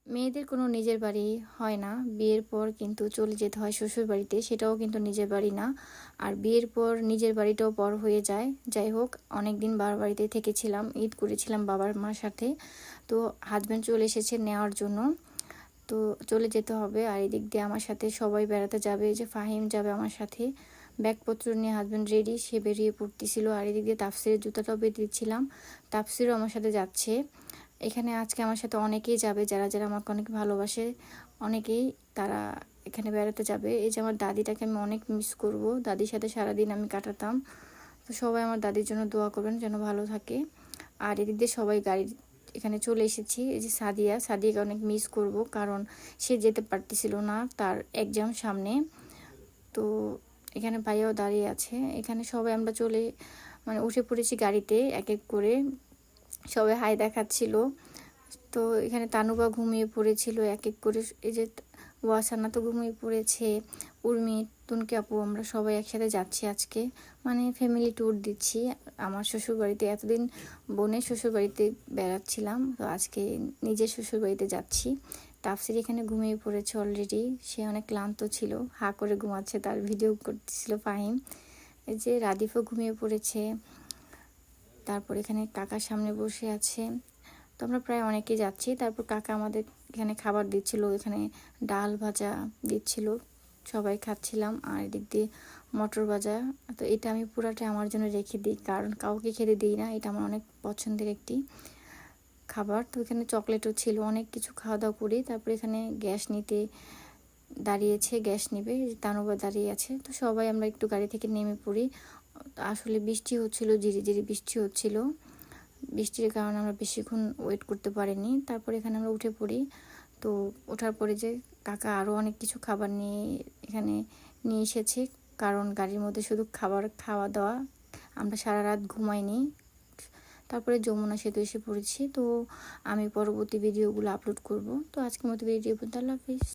মেয়েদের কোনো নিজের বাড়ি হয় না, বিয়ের পর কিন্তু চলে যেতে হয় শ্বশুর বাড়িতে, সেটাও কিন্তু নিজের বাড়ি না। আর বিয়ের পর নিজের বাড়িটাও পর হয়ে যায়। যাই হোক, অনেক দিন বাবার বাড়িতে থেকেছিলাম, ঈদ করেছিলাম বাবার মার সাথে। তো হাজব্যান্ড চলে এসেছে নেওয়ার জন্য, তো চলে যেতে হবে। আর এদিক দিয়ে আমার সাথে সবাই বেড়াতে যাবে, এই যে ফাহিম যাবে আমার সাথে। ব্যাগপত্র নিয়ে হাজব্যান্ড রেডি, সে বেরিয়ে পড়তেছিল। আর এদিক দিয়ে তাফসিরের জুতাটাও বেঁধে দিচ্ছিলাম, তাফসিরও আমার সাথে যাচ্ছে। এখানে আজকে আমার সাথে অনেকেই যাবে, যারা যারা আমাকে অনেক ভালোবাসে, অনেকেই তারা এখানে বেড়াতে যাবে। এই যে আমার দাদিটাকে আমি অনেক মিস করব, দাদির সাথে সারাদিন আমি কাটাতাম। তো সবাই আমার দাদির জন্য দোয়া করবেন যেন ভালো থাকে। আর এদিক দিয়ে সবাই গাড়ি এখানে চলে এসেছি। এই যে সাদিয়াকে অনেক মিস করব, কারণ সে যেতে পারতেছিল না, তার এক্সাম সামনে। তো এখানে ভাইয়াও দাঁড়িয়ে আছে। এখানে সবাই আমরা উঠে পড়েছি গাড়িতে এক এক করে, সবাই হাই দেখাচ্ছিল। তো এখানে তানুবা ঘুমিয়ে পড়েছিল এক এক করে, এই যে ওয়াসানা তো ঘুমিয়ে পড়েছে, উর্মি, তুনকি আপু, আমরা সবাই একসাথে যাচ্ছি আজকে, ফ্যামিলি ট্যুর দিচ্ছি আমার শ্বশুর বাড়িতে। এতদিন বোনের শ্বশুর বাড়িতে বেড়াচ্ছিলাম, তো আজকে নিজের শ্বশুর বাড়িতে যাচ্ছি। তাফসির এখানে ঘুমিয়ে পড়েছে অলরেডি, সে অনেক ক্লান্ত ছিল, হা করে ঘুমাচ্ছে, তার ভিডিও করতেছিল ফাহিম। এই যে রাদিফও ঘুমিয়ে পড়েছে। তারপর এখানে কাকার সামনে বসে আছে। তো আমরা প্রায় অনেকেই যাচ্ছি। তারপর কাকা আমাদের এখানে খাবার দিচ্ছিল, এখানে ডাল ভাজা দিচ্ছিল, সবাই খাচ্ছিলাম। আর এদিক দিয়ে মটর ভাজা। তো এটা আমি পুরাটা আমার জন্য রেখে দিই, কারণ কাউকে খেতে দিই না, এটা আমার অনেক পছন্দের একটি খাবার। তো এখানে চকলেটও ছিল, অনেক কিছু খাওয়া দাওয়া করি। তারপর এখানে গ্যাস নিতে দাঁড়িয়েছে, গ্যাস নিবে, তানুবা দাঁড়িয়ে আছে। তো সবাই আমরা একটু গাড়ি থেকে নেমে পড়ি। আসলে বৃষ্টি হচ্ছিল, ঝিরি ঝিরি বৃষ্টি হচ্ছিল, বৃষ্টির কারণে আমরা বেশিক্ষণ ওয়েট করতে পারিনি। তারপর এখানে আমরা উঠে পড়ি। তো ওঠার পরে যে কাকা আরও অনেক কিছু খাবার এখানে নিয়ে এসেছে, কারণ গাড়ির মধ্যে শুধু খাবার খাওয়া দাওয়া, আমরা সারা রাত ঘুমাইনি। তারপরে যমুনা সেতু এসে পড়েছি। তো আমি পরবর্তী ভিডিওগুলো আপলোড করব। তো আজকের মতো ভিডিও পর্যন্ত, আল্লাহ হাফিজ।